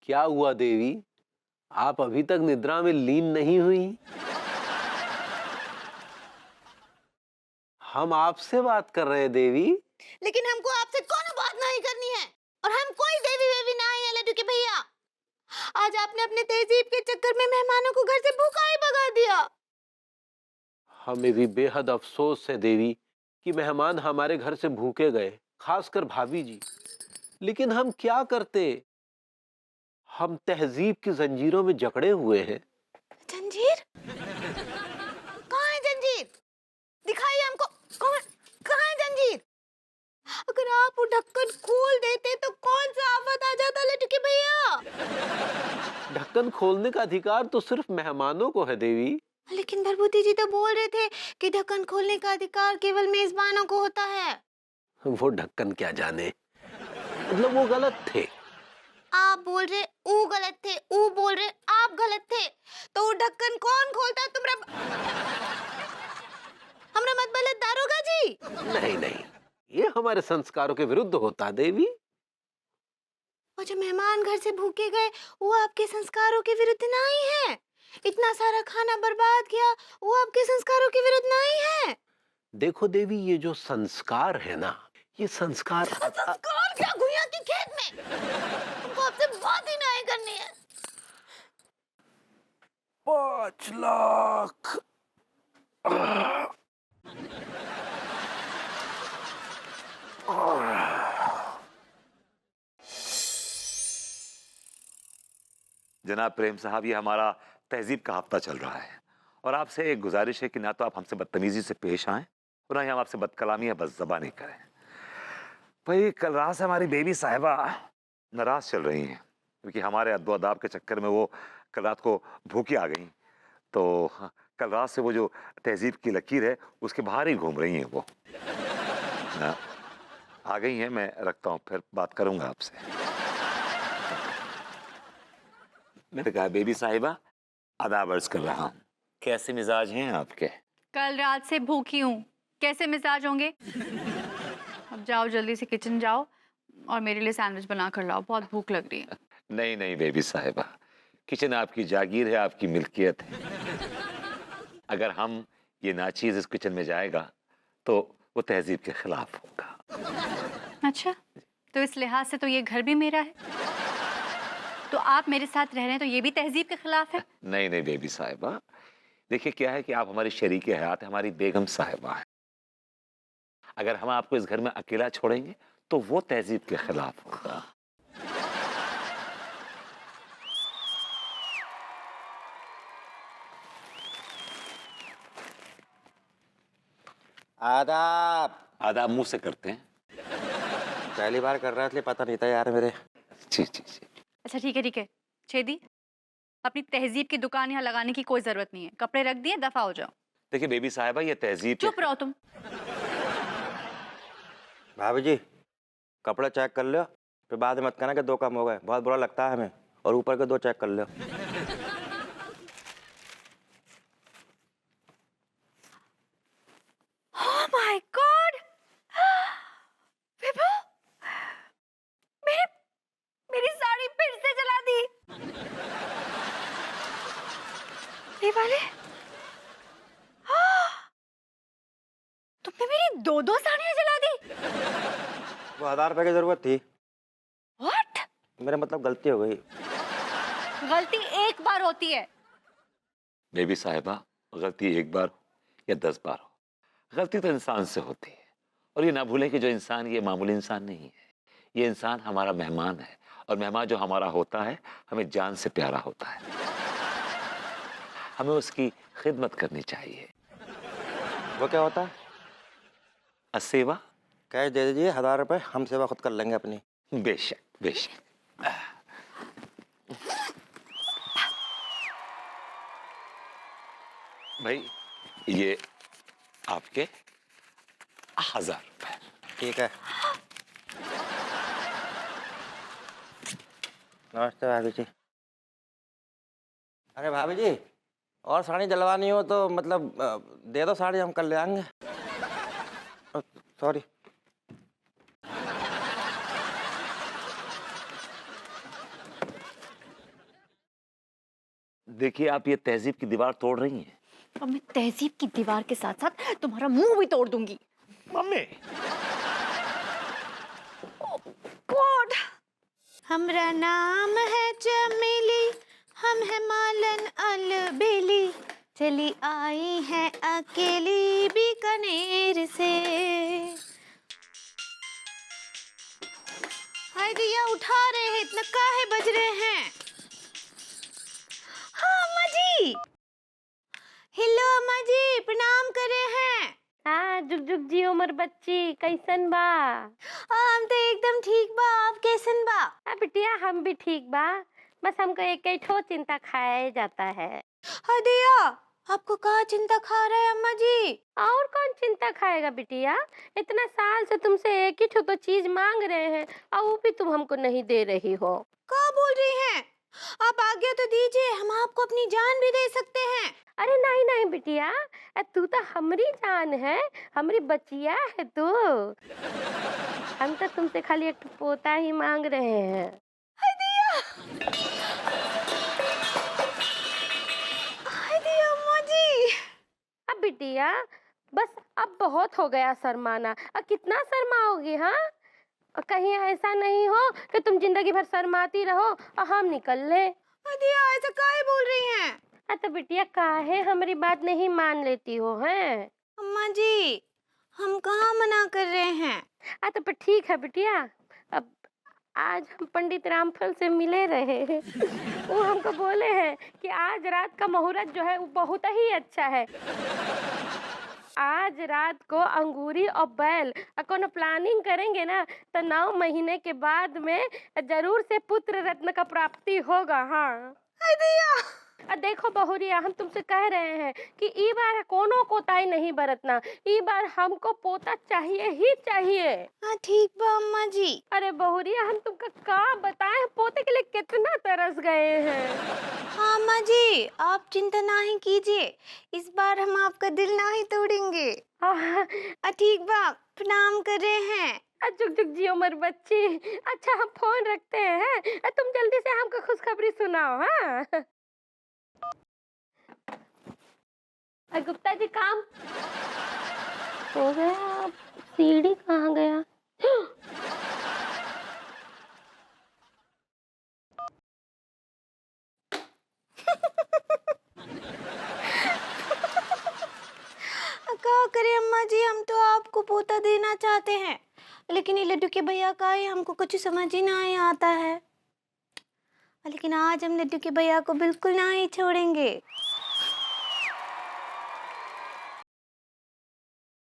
क्या हुआ देवी, आप अभी तक निद्रा में लीन नहीं हुई? हम आपसे बात कर रहे हैं देवी। लेकिन हमको आपसे कौन बात नहीं करनी है, और हम कोई देवी वेवी नहीं है लड्डू के भैया। आज आपने अपने तहजीब के चक्कर में मेहमानों को घर से भूखा ही भगा दिया। हमें भी बेहद अफसोस है देवी कि मेहमान हमारे घर से भूखे गए, खासकर भाभी जी। लेकिन हम क्या करते, हम तहजीब की जंजीरों में जकड़े हुए हैं। जंजीर? कहाँ है जंजीर? दिखाइए हमको। कहाँ है जंजीर? अगर आप वो ढक्कन खोल देते तो कौन सा आफत आ जाता लड्डू के भैया। ढक्कन खोलने का अधिकार तो सिर्फ मेहमानों को है देवी। लेकिन भरभूति जी तो बोल रहे थे कि ढक्कन खोलने का अधिकार केवल मेजबानों को होता है। वो ढक्कन क्या जाने, मतलब वो गलत थे। आप बोल रहे ऊ गलत थे, ऊ बोल रहे आप गलत थे, तो वो ढक्कन कौन खोलता? हमरा मत बोले दारोगा जी। नहीं नहीं, ये हमारे संस्कारों के विरुद्ध होता देवी। और जो मेहमान घर से भूखे गए वो आपके संस्कारों के विरुद्ध नहीं है। इतना सारा खाना बर्बाद किया, वो आपके संस्कारों के विरुद्ध नहीं है। देखो देवी, ये जो संस्कार है ना, ये संस्कार संस्कार क्या गुइया की खेत में। हमको आपसे बात ही नहीं करनी है। 5 लाख। जनाब प्रेम साहब, ये हमारा तहजीब का हफ्ता चल रहा है और आपसे एक गुजारिश है कि ना तो आप हमसे बदतमीजी से पेश आएं और ना ही हम आपसे बदकलामी या बदज़बानी करें। भाई, कल रात से हमारी बेबी साहिबा नाराज चल रही हैं क्योंकि हमारे अद्दो अदाब के चक्कर में वो कल रात को भूखी आ गई। तो कल रात से वो जो तहजीब की लकीर है उसके बाहर ही घूम रही हैं वो ना। आ गई हैं, मैं रखता हूँ, फिर बात करूंगा आपसे। मैंने कहा बेबी साहिबा, आदाब अर्ज कर रहा हूँ, कैसे मिजाज हैं आपके? कल रात से भूखी हूँ, कैसे मिजाज होंगे? अब जाओ, जल्दी से किचन जाओ और मेरे लिए सैंडविच बना कर लाओ, बहुत भूख लग रही है। नहीं नहीं बेबी साहिबा, किचन आपकी जागीर है, आपकी मिल्कियत है। अगर हम ये नाचीज इस किचन में जाएगा तो वो तहजीब के खिलाफ होगा। अच्छा, तो इस लिहाज से तो ये घर भी मेरा है, तो आप मेरे साथ रह रहे हैं तो ये भी तहजीब के खिलाफ है? नहीं नहीं बेबी साहिबा, देखिए क्या है कि आप हमारी शरीक हयात है, हमारी बेगम साहिबा है। अगर हम आपको इस घर में अकेला छोड़ेंगे तो वो तहजीब के खिलाफ होगा। आदाब। आदाब मुंह से करते हैं। पहली बार कर रहा, इसलिए पता नहीं था यार मेरे। जी जी जी। अच्छा ठीक है ठीक है, छेदी, अपनी तहजीब की दुकान यहाँ लगाने की कोई जरूरत नहीं है, कपड़े रख दिए, दफा हो जाओ। देखिए बेबी साहिबा, ये तहजीब चुप रहो तुम। भाभी जी, कपड़े चेक कर लो, फिर बाद में मत कहना कि 2 कम हो गए, बहुत बुरा लगता है हमें। और ऊपर के 2 चेक कर लो। Oh my God! विभू, मेरी साड़ी फिर से जला दी। ये वाले? तुमने मेरी 2-2 साड़ियाँ जला दी। वो 1000 रुपए की जरूरत थी। What? मेरा मतलब गलती हो गई। गलती एक बार होती है। बेबी साहिबा, गलती एक बार हो या 10 बार हो, गलती तो इंसान से होती है। और ये ना भूलें कि जो इंसान, ये मामूली इंसान नहीं है, ये इंसान हमारा मेहमान है, और मेहमान जो हमारा होता है हमें जान से प्यारा होता है। हमें उसकी खिदमत करनी चाहिए। वो क्या होता है? सेवा। कैश दे दीजिए 1000 रुपए, हम सेवा खुद कर लेंगे अपनी। बेशक बेशक। भाई, ये आपके 1000 रुपए। ठीक है। नमस्ते भाभी जी। अरे भाभी जी, और साड़ी जलवानी हो तो मतलब दे दो साड़ी, हम कल ले आएंगे। सॉरी। देखिए, आप ये तहजीब की दीवार तोड़ रही हैं। अब मैं तहजीब की दीवार के साथ साथ तुम्हारा मुंह भी तोड़ दूंगी। मम्मी, गॉड, हमरा नाम है चमेली, हम है मालन अलबेली, चली आई है अकेली बीकानेर से। हाय दिया उठा रहे हैं, इतना काहे बज रहे हैं? हाँ अम्मा जी, हेलो अम्मा जी, प्रणाम करे हैं। हाँ, जुग जुग जी उमर बच्ची, कैसन बा? हम तो एकदम ठीक बा, आप कैसन बा? बिटिया हम भी ठीक बा, बस हमको एक ही ठो चिंता खाए जाता है। हाँ दिया, आपको कहाँ चिंता खा रहा है अम्मा जी? और कौन चिंता खाएगा बिटिया? इतना साल से तुमसे एक ही ठो तो चीज मांग रहे हैं और वो भी तुम हमको नहीं दे रही हो। क्या बोल रही हैं? आप आज्ञा तो दीजिए, हम आपको अपनी जान भी दे सकते हैं। अरे नहीं नहीं बिटिया, तू तो हमारी जान है, हमारी बचिया है तू। हम तो तुमसे खाली एक पोता ही मांग रहे हैं। हाय दिया, हाय दिया अम्मा जी। अब बिटिया बस अब बहुत हो गया शर्माना, अब कितना शर्माओगी? हाँ, और कहीं ऐसा नहीं हो कि तुम जिंदगी भर शर्माती रहो और हम निकल ले। हाय दिया, ऐसा काहे बोल रही हैं? तो बिटिया काहे हमारी बात नहीं मान लेती हो? हैं अम्मा जी, हम कहाँ मना कर रहे हैं? तो पर ठीक है बिटिया, अब आज हम पंडित रामफल से मिले रहे हैं। वो हमको बोले हैं कि आज रात का मुहूर्त जो है वो बहुत ही अच्छा है। आज रात को अंगूरी और बैल कोनो प्लानिंग करेंगे ना तो 9 महीने के बाद में जरूर से पुत्र रत्न का प्राप्ति होगा। हाँ हाय दिया, देखो बहुरिया, हम तुमसे कह रहे हैं कि ई बार कोनो कोताही नहीं बरतना, ई बार हमको पोता चाहिए ही चाहिए। हाँ ठीक बा अम्मा जी। अरे बहुरिया, हम तुमको का बताएं, पोते के लिए कितना तरस गए हैं। हाँ अम्मा जी, आप चिंता नहीं कीजिए, इस बार हम आपका दिल नहीं तोड़ेंगे। ठीक बा, प्रणाम कर रहे हैं। जुग जुग जी उमर बच्ची। अच्छा हम फोन रखते हैं, तुम जल्दी से हमको खुशखबरी सुनाओ। हाँ गुप्ता जी, काम हो गया, सीढ़ी कहाँ गया? क्या करें अम्मा जी, हम तो आपको पोता देना चाहते हैं, लेकिन ये लड्डू के भैया का है, हमको कुछ समझ ही नहीं आता है। लेकिन आज हम लड्डू के भैया को बिल्कुल नहीं छोड़ेंगे।